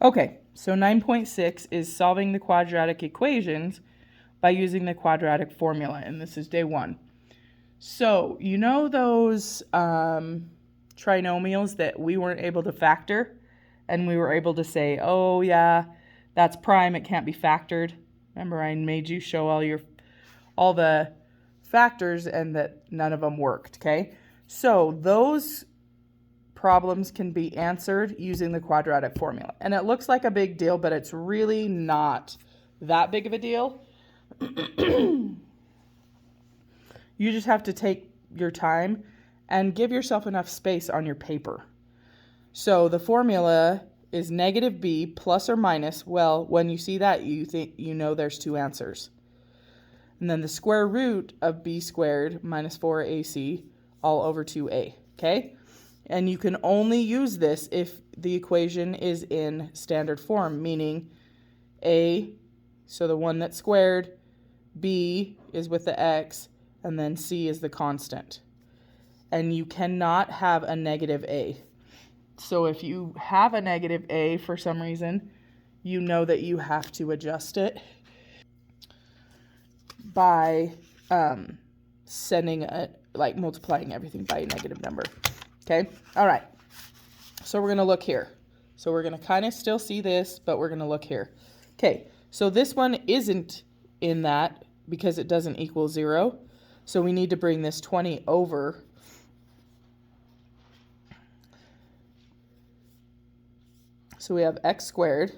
Okay, so 9.6 is solving the quadratic equations by using the quadratic formula, and this is day 1. So, you know those trinomials that we weren't able to factor, and we were able to say, oh yeah, that's prime, it can't be factored. Remember, I made you show all the factors and that none of them worked, okay? So those problems can be answered using the quadratic formula. And it looks like a big deal, but it's really not that big of a deal. You just have to take your time and give yourself enough space on your paper. So the formula is negative b plus or minus. Well, when you see that, you know there's two answers. And then the square root of b squared minus 4ac all over 2a, okay? And you can only use this if the equation is in standard form, meaning a, so the one that's squared, b is with the x, and then c is the constant. And you cannot have a negative a. So if you have a negative a for some reason, you know that you have to adjust it by multiplying everything by a negative number. Okay? All right. So we're going to look here. So we're going to kind of still see this, but we're going to look here. Okay. So this one isn't in that because it doesn't equal 0. So we need to bring this 20 over. So we have x squared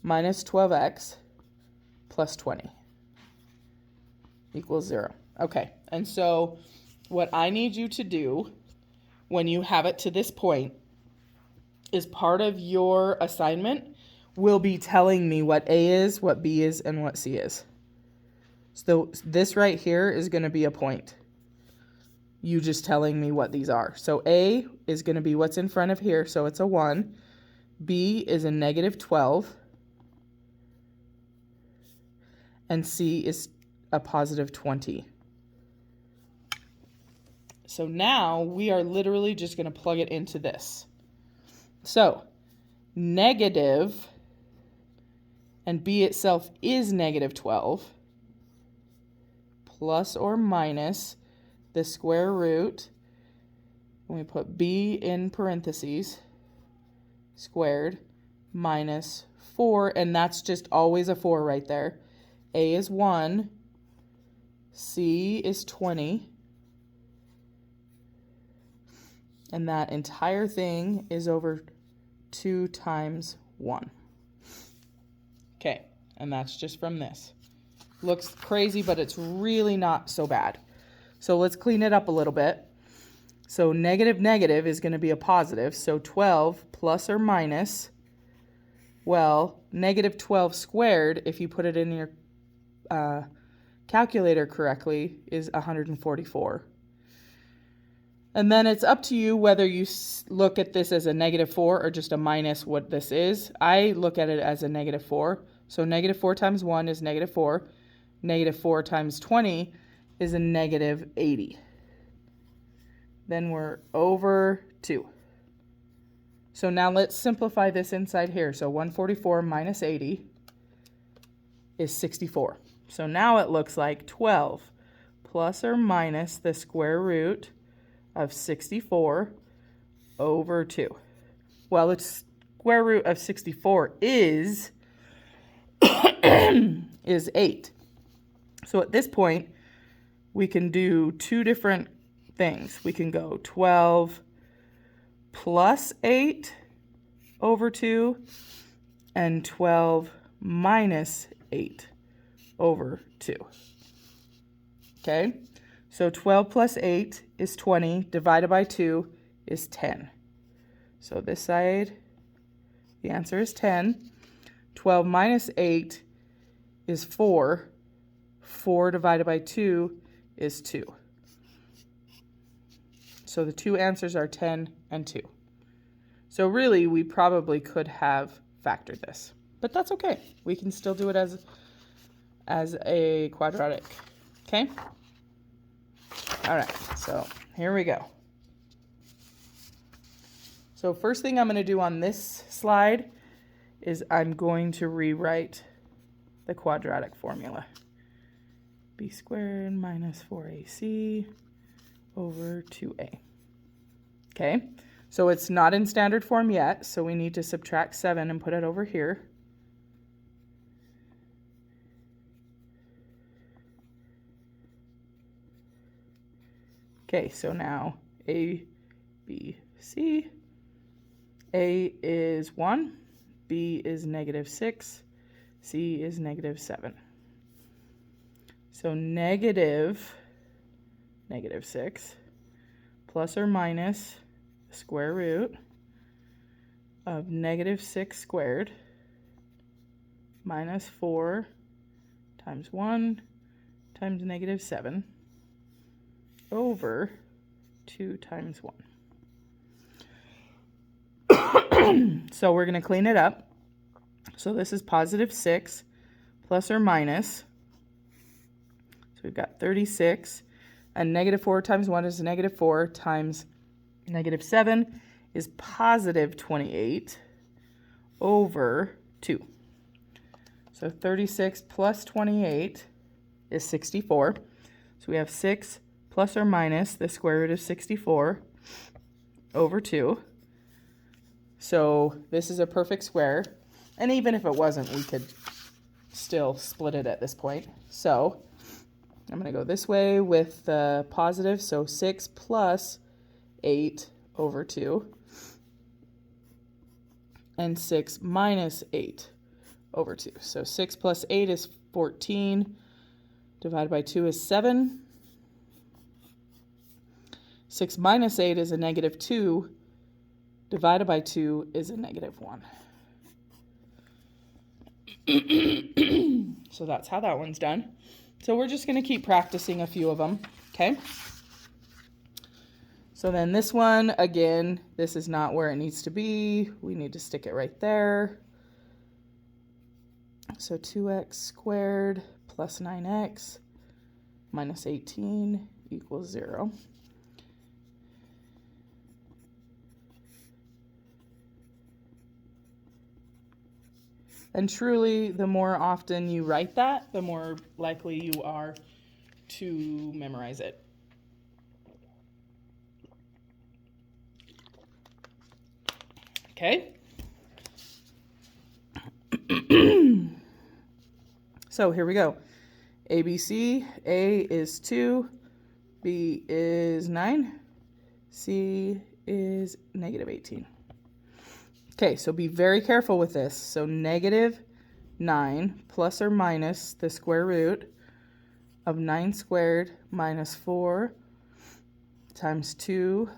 minus 12x plus 20 equals 0. Okay, and so what I need you to do when you have it to this point is part of your assignment will be telling me what A is, what B is, and what C is. So this right here is going to be a point. You just telling me what these are. So A is going to be what's in front of here, so it's a 1. B is a negative 12. And C is a positive 20. So now we are literally just going to plug it into this. So negative, and B itself is negative 12, plus or minus the square root, and we put B in parentheses, squared, minus 4, and that's just always a 4 right there. A is 1, C is 20, and that entire thing is over 2 times 1. Okay, and that's just from this. Looks crazy, but it's really not so bad. So let's clean it up a little bit. So negative negative is going to be a positive, so 12 plus or minus, well, negative 12 squared, if you put it in your calculator correctly, is 144. And then it's up to you whether you look at this as a negative 4 or just a minus what this is. I look at it as a negative 4. So negative 4 times 1 is negative 4. Negative 4 times 20 is a negative 80. Then we're over 2. So now let's simplify this inside here. So 144 minus 80 is 64. So now it looks like 12 plus or minus the square root of 64 over 2. Well, the square root of 64 is 8. So at this point, we can do two different things. We can go 12 plus 8 over 2 and 12 minus 8 over 2. Okay? So 12 plus 8 is 20, divided by 2 is 10. So this side, the answer is 10. 12 minus 8 is 4. 4 divided by 2 is 2. So the two answers are 10 and 2. So really, we probably could have factored this. But that's okay. We can still do it as a quadratic. Okay? All right, so here we go. So first thing I'm going to do on this slide is I'm going to rewrite the quadratic formula. B squared minus 4AC over 2A. Okay, so it's not in standard form yet, so we need to subtract 7 and put it over here. Okay, so now A, B, C. A is 1, B is -6, C is -7. So negative 6 plus or minus the square root of -6 squared minus 4 times 1 times -7 over 2 times 1. So we're going to clean it up. So this is +6 plus or minus. So we've got 36. And -4 times 1 is -4 times -7 is +28 over 2. So 36 plus 28 is 64. So we have 6 plus or minus the square root of 64 over 2. So this is a perfect square. And even if it wasn't, we could still split it at this point. So I'm going to go this way with the positive. So 6 plus 8 over 2. And 6 minus 8 over 2. So 6 plus 8 is 14. Divided by 2 is 7. 6 minus 8 is a -2. Divided by 2 is a -1. So that's how that one's done. So we're just going to keep practicing a few of them, okay? So then this one, again, this is not where it needs to be. We need to stick it right there. So 2x squared plus 9x minus 18 equals 0. And truly, the more often you write that, the more likely you are to memorize it. Okay? So here we go. ABC, A is 2, B is 9, C is -18. Okay, so be very careful with this. So -9 plus or minus the square root of 9 squared minus 4 times 2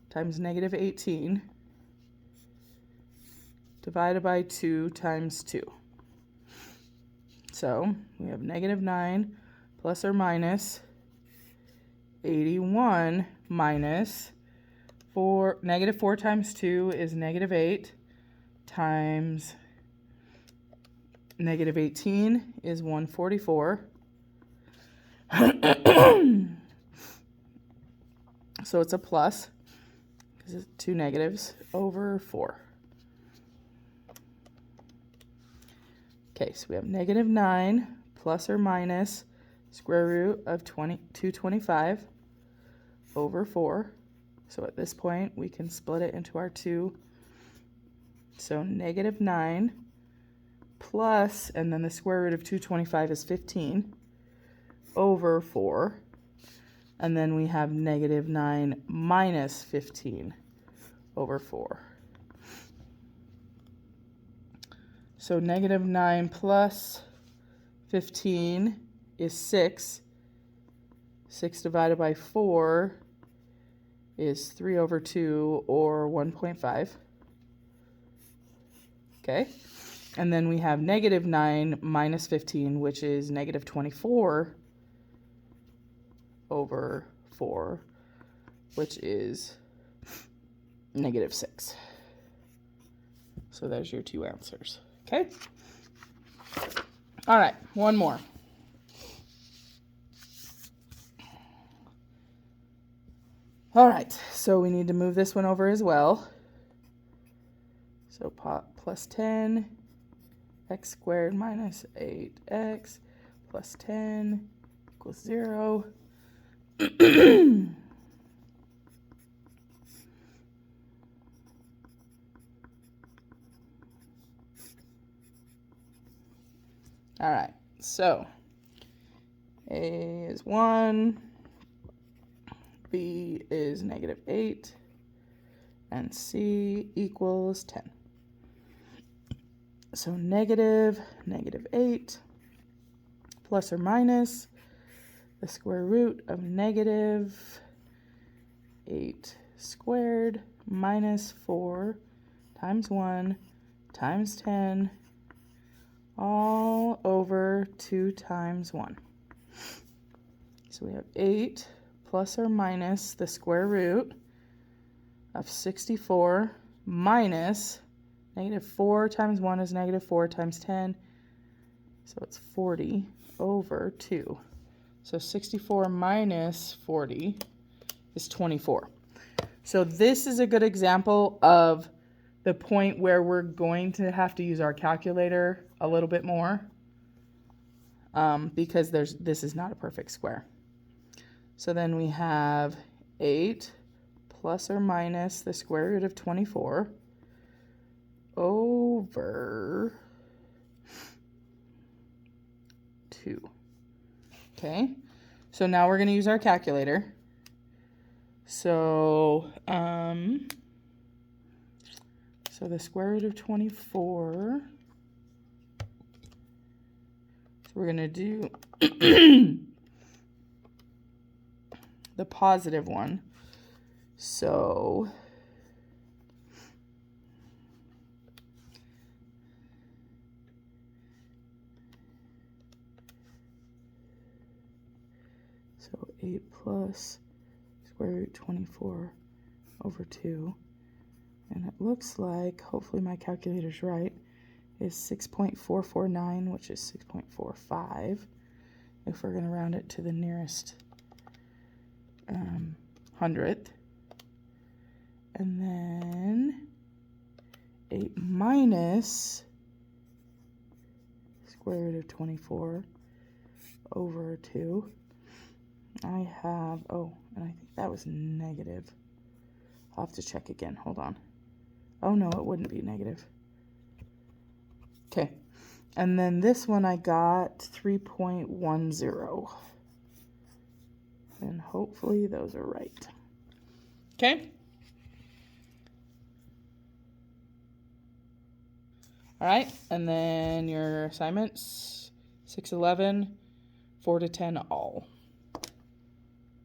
times -18 divided by 2 times 2. So we have -9 plus or minus 81 minus -4 times 2 is -8 times -18 is 144. So it's a plus because it's 2 negatives over 4. Okay, so we have -9 plus or minus square root of 225 over 4. So at this point, we can split it into our 2. So -9 plus, and then the square root of 225 is 15 over 4. And then we have -9 minus 15 over 4. So -9 plus 15 is 6. 6 divided by 4 is 3 over 2, or 1.5. Okay, and then we have -9 minus 15, which is -24 over 4, which is -6. So there's your two answers. Okay? All right, one more. All right, so we need to move this one over as well. So So plus 10, x squared minus 8x plus 10 equals 0. All right, so A is 1, B is negative 8, and C equals 10. So negative 8 plus or minus the square root of negative 8 squared minus 4 times 1 times 10 all over 2 times 1. So we have 8 plus or minus the square root of 64 minus negative 4 times 1 is negative 4 times 10. So it's 40 over 2. So 64 minus 40 is 24. So this is a good example of the point where we're going to have to use our calculator a little bit more because this is not a perfect square. So then we have 8 plus or minus the square root of 24 over 2. Okay, so now we're going to use our calculator. So, so the square root of 24, so we're going to do the positive one. So So 8 plus square root 24 over 2. And it looks like, hopefully my calculator's right, is 6.449, which is 6.45, if we're going to round it to the nearest hundredth. And then 8 minus square root of 24 over 2. I have, oh, and I think that was negative. I'll have to check again. Hold on. Oh, no, it wouldn't be negative. Okay. And then this one I got 3.10. And hopefully those are right. Okay. All right. And then your assignments, 611, 4 to 10 all.